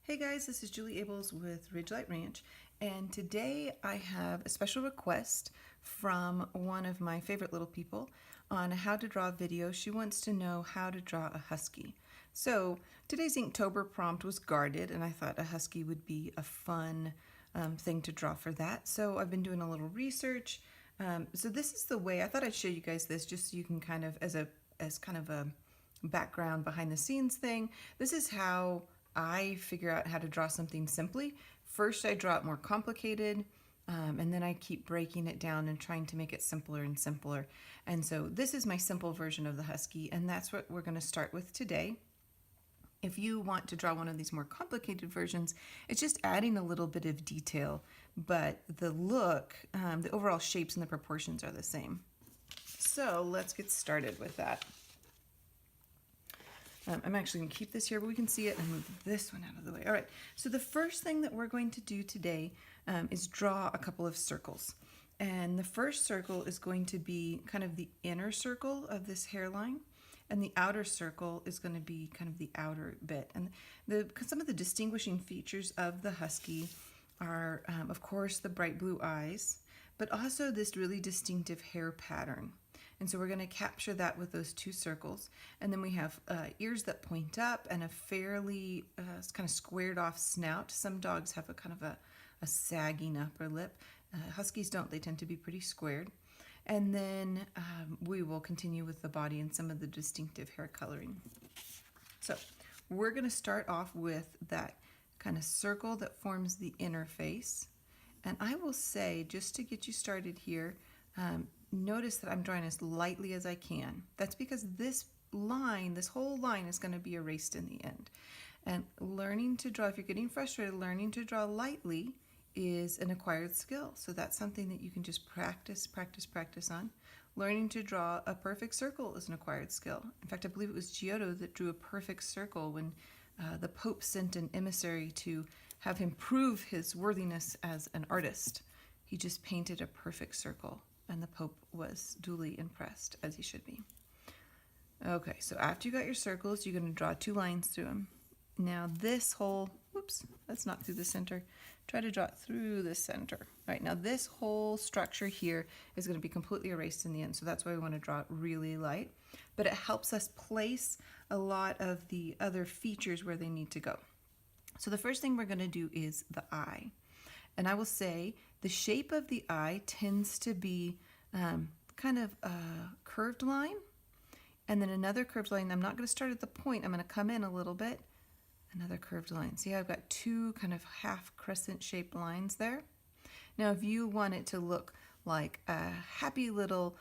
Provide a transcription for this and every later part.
Hey guys, this is Julie Abels with Ridgelight Ranch, and today I have a special request from one of my favorite little people on a how to draw video. She wants to know how to draw a husky. So today's Inktober prompt was guarded, and I thought a husky would be a fun thing to draw for that. So I've been doing a little research. So this is the way I thought I'd show you guys this, just so you can kind of as kind of a background behind the scenes thing. This is how I figure out how to draw something simply. First, I draw it more complicated, and then I keep breaking it down and trying to make it simpler and simpler. And so this is my simple version of the husky, and that's what we're going to start with today. If you want to draw one of these more complicated versions, it's just adding a little bit of detail, but the look, the overall shapes and the proportions are the same. So let's get started with that. I'm actually going to keep this here, but we can see it and move this one out of the way. All right, so the first thing that we're going to do today is draw a couple of circles. And the first circle is going to be kind of the inner circle of this hairline, and the outer circle is going to be kind of the outer bit. And some of the distinguishing features of the husky are, of course, the bright blue eyes, but also this really distinctive hair pattern. And so we're going to capture that with those two circles. And then we have ears that point up and a fairly kind of squared off snout. Some dogs have a kind of a sagging upper lip. Huskies don't. They tend to be pretty squared. And then we will continue with the body and some of the distinctive hair coloring. So we're going to start off with that kind of circle that forms the inner face. And I will say, just to get you started here, notice that I'm drawing as lightly as I can. That's because this line, this whole line, is going to be erased in the end. And learning to draw, if you're getting frustrated, learning to draw lightly is an acquired skill. So that's something that you can just practice on. Learning to draw a perfect circle is an acquired skill. In fact, I believe it was Giotto that drew a perfect circle when the Pope sent an emissary to have him prove his worthiness as an artist. He just painted a perfect circle, and the Pope was duly impressed, as he should be. Okay, so after you got your circles, you're going to draw two lines through them. Now this whole, whoops, that's not through the center. Try to draw it through the center. All right, now this whole structure here is going to be completely erased in the end, so that's why we want to draw it really light. But it helps us place a lot of the other features where they need to go. So the first thing we're going to do is the eye. And I will say the shape of the eye tends to be kind of a curved line, and then another curved line. I'm not going to start at the point. I'm going to come in a little bit. Another curved line. See, I've got two kind of half crescent shaped lines there. Now, if you want it to look like a happy little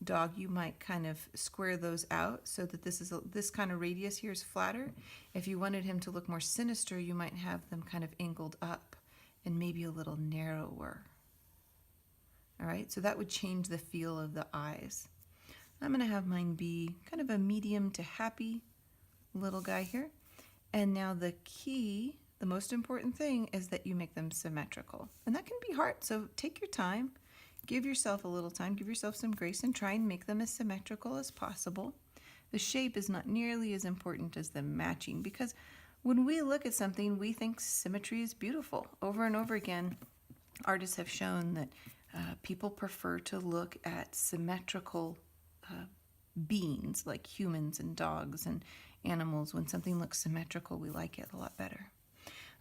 dog, you might kind of square those out so that this kind of radius here is flatter. If you wanted him to look more sinister, you might have them kind of angled up and maybe a little narrower. All right, so that would change the feel of the eyes. I'm going to have mine be kind of a medium to happy little guy here. And now the key, the most important thing, is that you make them symmetrical. And that can be hard, so take your time. Give yourself a little time, give yourself some grace, and try and make them as symmetrical as possible. The shape is not nearly as important as the matching, because when we look at something, we think symmetry is beautiful. Over and over again, artists have shown that people prefer to look at symmetrical beings like humans and dogs and animals. When something looks symmetrical, we like it a lot better.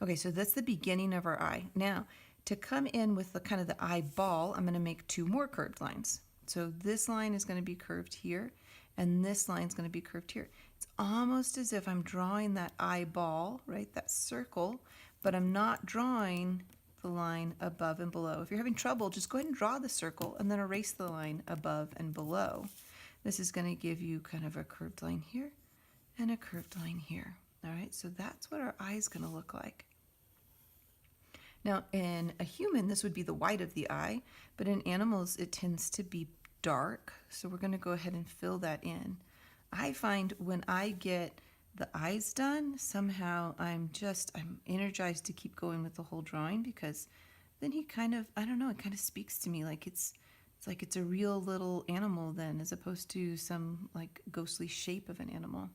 Okay, so that's the beginning of our eye. Now, to come in with the kind of the eyeball, I'm going to make two more curved lines. So this line is going to be curved here, and this line is going to be curved here. It's almost as if I'm drawing that eyeball, right, that circle, but I'm not drawing the line above and below. If you're having trouble, just go ahead and draw the circle and then erase the line above and below. This is going to give you kind of a curved line here and a curved line here. All right, so that's what our eye is going to look like. Now, in a human, this would be the white of the eye, but in animals, it tends to be dark, so we're going to go ahead and fill that in. I find when I get the eyes done, somehow I'm energized to keep going with the whole drawing, because then he kind of, I don't know, it kind of speaks to me like it's like it's a real little animal then, as opposed to some like ghostly shape of an animal.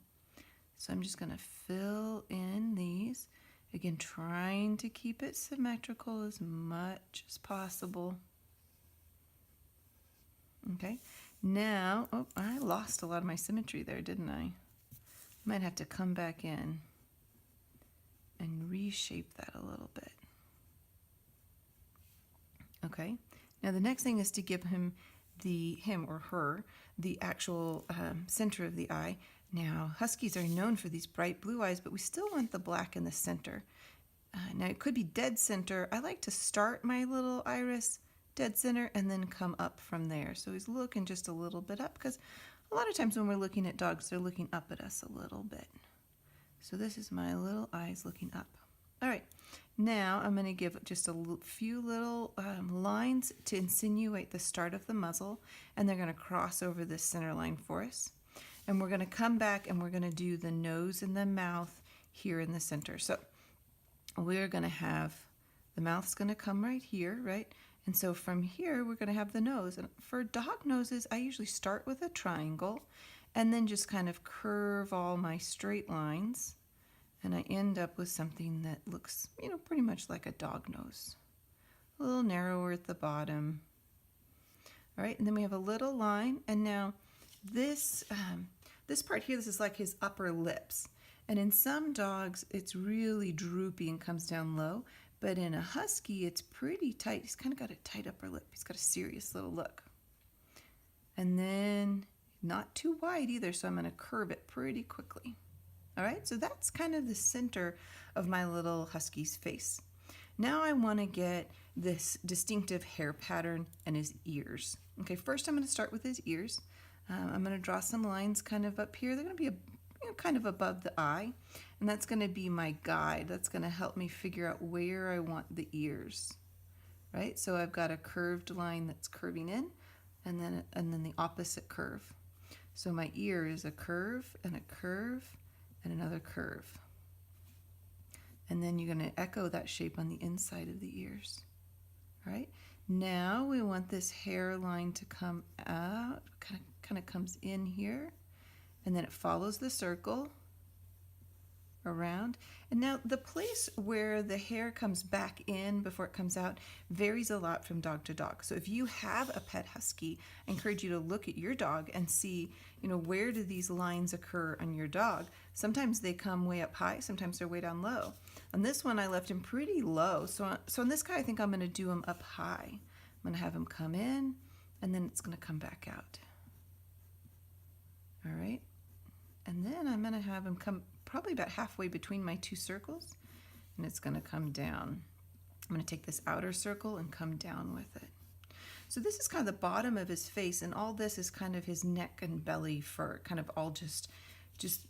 So I'm just going to fill in these. Again, trying to keep it symmetrical as much as possible. Okay, now, oh, I lost a lot of my symmetry there, didn't I? Might have to come back in and reshape that a little bit. Okay, now the next thing is to give him or her, the actual center of the eye. Now, Huskies are known for these bright blue eyes, but we still want the black in the center. Now, it could be dead center. I like to start my little iris dead center and then come up from there. So he's looking just a little bit up, because a lot of times when we're looking at dogs, they're looking up at us a little bit. So this is my little eyes looking up. All right, now I'm going to give just a few little lines to insinuate the start of the muzzle, and they're going to cross over this center line for us. And we're going to come back and we're going to do the nose and the mouth here in the center. So we're going to have the mouth's going to come right here, right? And so from here, we're going to have the nose. And for dog noses, I usually start with a triangle and then just kind of curve all my straight lines. And I end up with something that looks, pretty much like a dog nose. A little narrower at the bottom. All right, and then we have a little line. And now this part here, this is like his upper lips. And in some dogs, it's really droopy and comes down low. But in a Husky, it's pretty tight. He's kind of got a tight upper lip. He's got a serious little look. And then not too wide either, so I'm going to curve it pretty quickly. All right, so that's kind of the center of my little Husky's face. Now I want to get this distinctive hair pattern and his ears. Okay, first I'm going to start with his ears. I'm going to draw some lines kind of up here. They're going to be kind of above the eye, and that's going to be my guide. That's going to help me figure out where I want the ears. Right, so I've got a curved line that's curving in, and then the opposite curve. So my ear is a curve and another curve. And then you're going to echo that shape on the inside of the ears. All right, now we want this hairline to come out, kind of comes in here, and then it follows the circle around. And now the place where the hair comes back in before it comes out varies a lot from dog to dog. So if you have a pet Husky, I encourage you to look at your dog and see, where do these lines occur on your dog? Sometimes they come way up high, sometimes they're way down low. On this one, I left him pretty low. So on this guy, I think I'm going to do him up high. I'm going to have him come in, and then it's going to come back out. All right. And then I'm going to have him come probably about halfway between my two circles, and it's going to come down. I'm going to take this outer circle and come down with it. So this is kind of the bottom of his face, and all this is kind of his neck and belly fur, kind of all just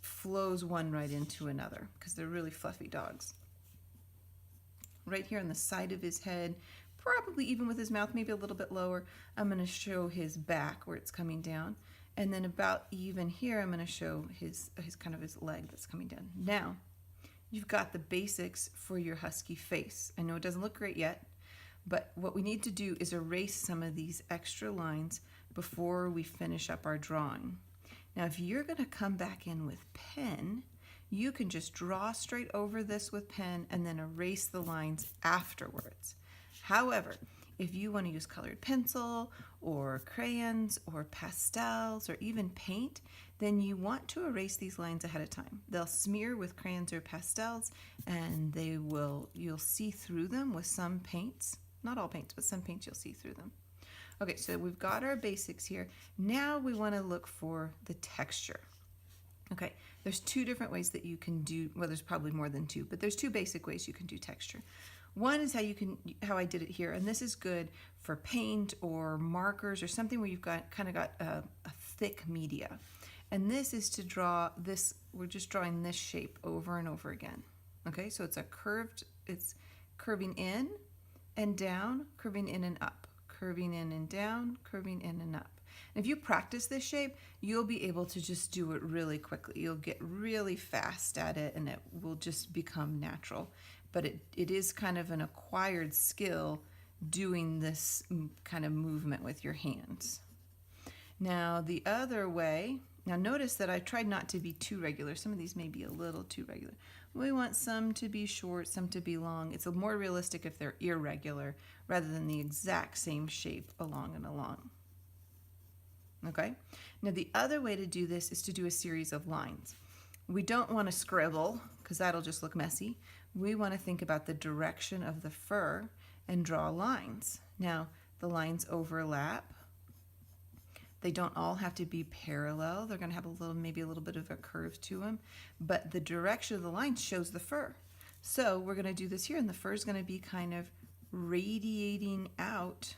flows one right into another, because they're really fluffy dogs. Right here on the side of his head, probably even with his mouth maybe a little bit lower, I'm going to show his back where it's coming down. And then about even here, I'm going to show his kind of his leg that's coming down. Now, you've got the basics for your Husky face. I know it doesn't look great yet, but what we need to do is erase some of these extra lines before we finish up our drawing. Now, if you're going to come back in with pen, you can just draw straight over this with pen and then erase the lines afterwards. However, if you want to use colored pencil or crayons or pastels or even paint, then you want to erase these lines ahead of time. They'll smear with crayons or pastels, and you'll see through them with some paints. Not all paints, but some paints you'll see through them. Okay, so we've got our basics here. Now we want to look for the texture. Okay, there's two different ways that you can do, well, there's probably more than two, but there's two basic ways you can do texture. One is how I did it here, and this is good for paint or markers or something where you've got a thick media. And this is to draw this, we're just drawing this shape over and over again. Okay, so it's curving in and down, curving in and up, curving in and down, curving in and up. And if you practice this shape, you'll be able to just do it really quickly. You'll get really fast at it, and it will just become natural. But it is kind of an acquired skill doing this kind of movement with your hands. Now, the other way Now notice that I tried not to be too regular. Some of these may be a little too regular. We want some to be short, some to be long. It's more realistic if they're irregular rather than the exact same shape along and along. Okay? Now the other way to do this is to do a series of lines. We don't want to scribble because that'll just look messy. We want to think about the direction of the fur and draw lines. Now the lines overlap. They don't all have to be parallel. They're going to have maybe a little bit of a curve to them, but the direction of the line shows the fur. So we're going to do this here, and the fur is going to be kind of radiating out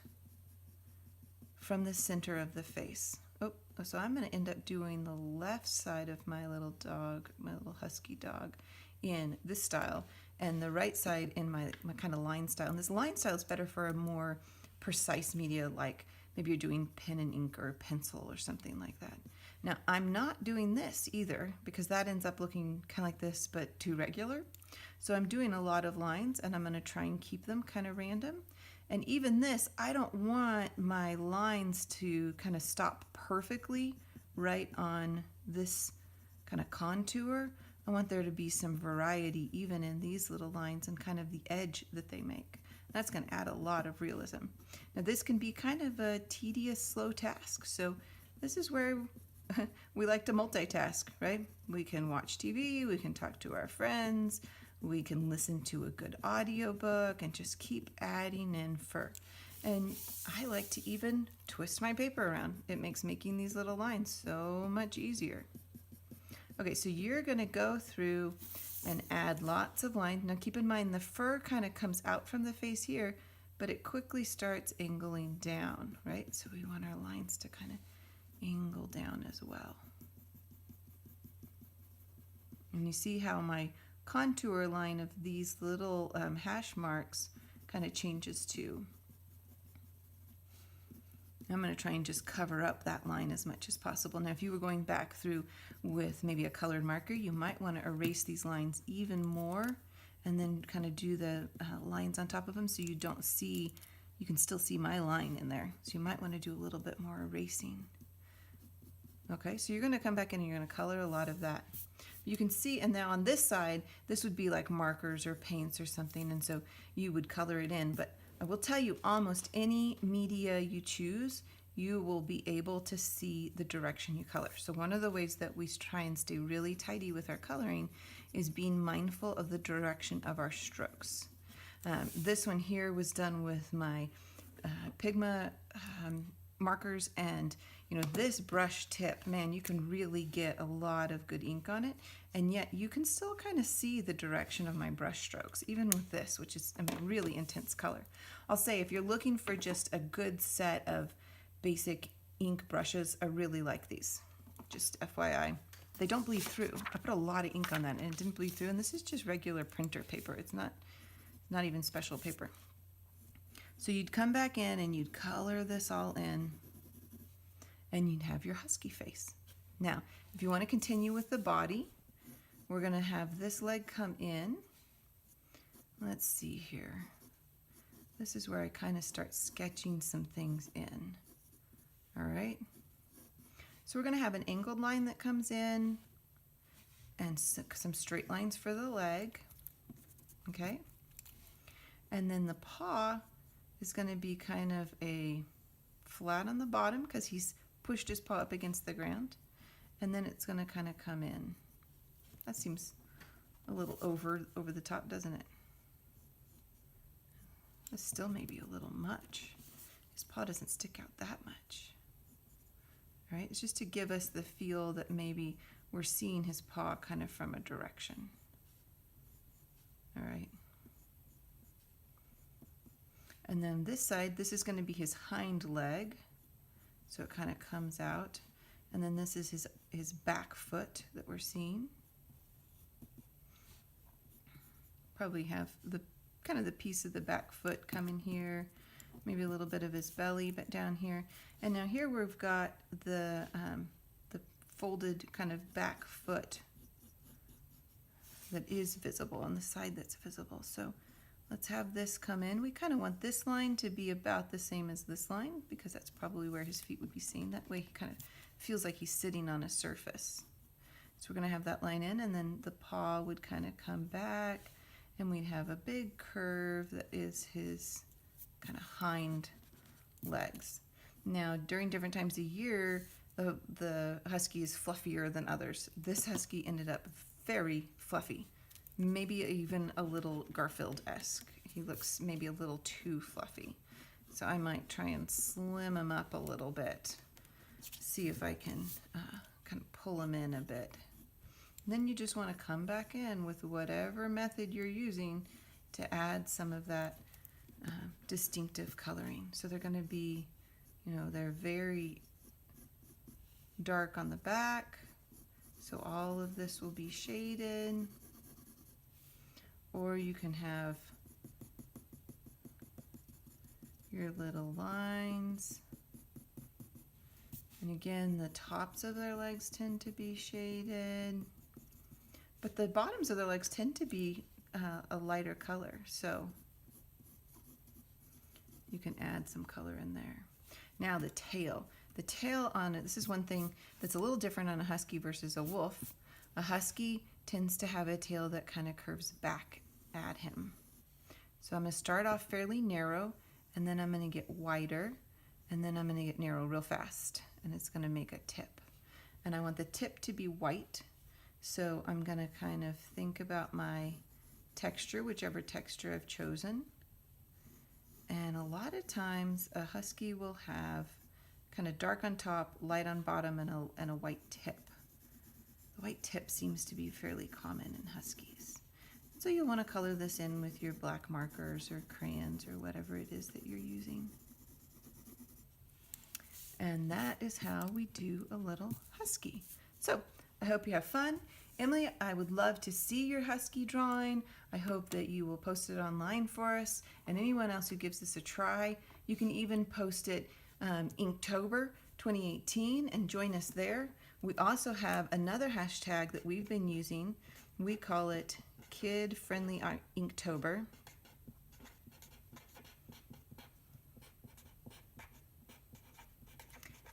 from the center of the face. Oh, so I'm going to end up doing the left side of my little dog, my little husky dog, in this style, and the right side in my kind of line style. And this line style is better for a more precise media, like maybe you're doing pen and ink or pencil or something like that. Now, I'm not doing this either because that ends up looking kind of like this, but too regular. So I'm doing a lot of lines, and I'm going to try and keep them kind of random. And even this, I don't want my lines to kind of stop perfectly right on this kind of contour. I want there to be some variety even in these little lines and kind of the edge that they make. That's going to add a lot of realism. Now this can be kind of a tedious, slow task. So this is where we like to multitask, right? We can watch TV, we can talk to our friends, we can listen to a good audiobook and just keep adding in fur. And I like to even twist my paper around. It makes making these little lines so much easier. Okay, so you're going to go through and add lots of lines. Now keep in mind the fur kind of comes out from the face here, but it quickly starts angling down, right? So we want our lines to kind of angle down as well. And you see how my contour line of these little hash marks kind of changes too. I'm going to try and just cover up that line as much as possible. Now if you were going back through with maybe a colored marker, you might want to erase these lines even more and then kind of do the lines on top of them so you don't see, you can still see my line in there. So you might want to do a little bit more erasing. Okay, so you're going to come back in and you're going to color a lot of that. You can see, and now on this side, this would be like markers or paints or something, and so you would color it in. But I will tell you, almost any media you choose, you will be able to see the direction you color. So one of the ways that we try and stay really tidy with our coloring is being mindful of the direction of our strokes. This one here was done with my Pigma markers, and you know, this brush tip, man, you can really get a lot of good ink on it, and yet you can still kind of see the direction of my brush strokes, even with this, which is a really intense color. I'll say if you're looking for just a good set of basic ink brushes, I really like these. Just FYI. They don't bleed through. I put a lot of ink on that and it didn't bleed through, and this is just regular printer paper. It's not even special paper. So you'd come back in and you'd color this all in, and you'd have your husky face. Now, if you want to continue with the body, we're going to have this leg come in. Let's see here. This is where I kind of start sketching some things in. All right. So we're going to have an angled line that comes in and some straight lines for the leg. Okay. And then the paw is going to be kind of a flat on the bottom because he's pushed his paw up against the ground, and then it's going to kind of come in. That seems a little over the top, doesn't it? That's still maybe a little much. His paw doesn't stick out that much. All right, it's just to give us the feel that maybe we're seeing his paw kind of from a direction. All right. And then this side, this is going to be his hind leg. So it kind of comes out. And then this is his back foot that we're seeing. Probably have the kind of the piece of the back foot coming here. Maybe a little bit of his belly, but down here. And now here we've got the folded kind of back foot that is visible on the side that's visible. So let's have this come in. We kind of want this line to be about the same as this line because that's probably where his feet would be seen. That way he kind of feels like he's sitting on a surface. So we're going to have that line in, and then the paw would kind of come back, and we'd have a big curve that is his kind of hind legs. Now, during different times of year, the husky is fluffier than others. This husky ended up very fluffy, maybe even a little Garfield-esque. He looks maybe a little too fluffy. So I might try and slim him up a little bit, see if I can kind of pull him in a bit. Then you just want to come back in with whatever method you're using to add some of that distinctive coloring. So they're going to be, they're very dark on the back. So all of this will be shaded. Or you can have your little lines. And again, the tops of their legs tend to be shaded. But the bottoms of their legs tend to be a lighter color, so you can add some color in there. Now the tail. The tail on it, this is one thing that's a little different on a husky versus a wolf. A husky tends to have a tail that kind of curves back at him. So I'm going to start off fairly narrow, and then I'm going to get wider, and then I'm going to get narrow real fast, and it's going to make a tip. And I want the tip to be white. So I'm going to kind of think about my texture, whichever texture I've chosen. And a lot of times a husky will have kind of dark on top, light on bottom, and a white tip. The white tip seems to be fairly common in huskies. So you'll want to color this in with your black markers or crayons or whatever it is that you're using. And that is how we do a little husky. So I hope you have fun. Emily, I would love to see your husky drawing. I hope that you will post it online for us, and anyone else who gives this a try. You can even post it Inktober 2018 and join us there. We also have another hashtag that we've been using. We call it Kid Friendly Inktober.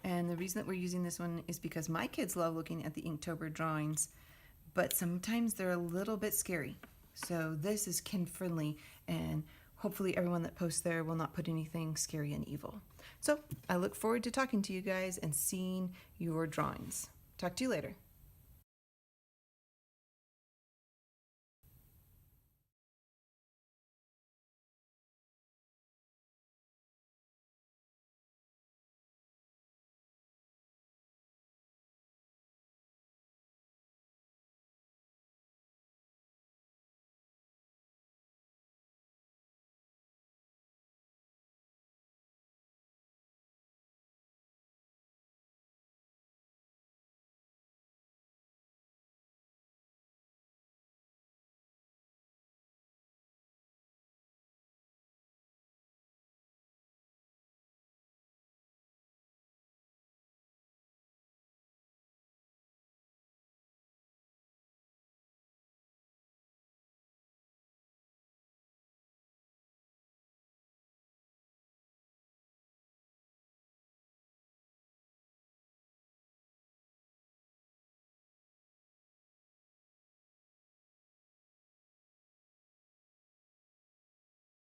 And the reason that we're using this one is because my kids love looking at the Inktober drawings, but sometimes they're a little bit scary. So this is kid friendly, and hopefully everyone that posts there will not put anything scary and evil. So I look forward to talking to you guys and seeing your drawings. Talk to you later.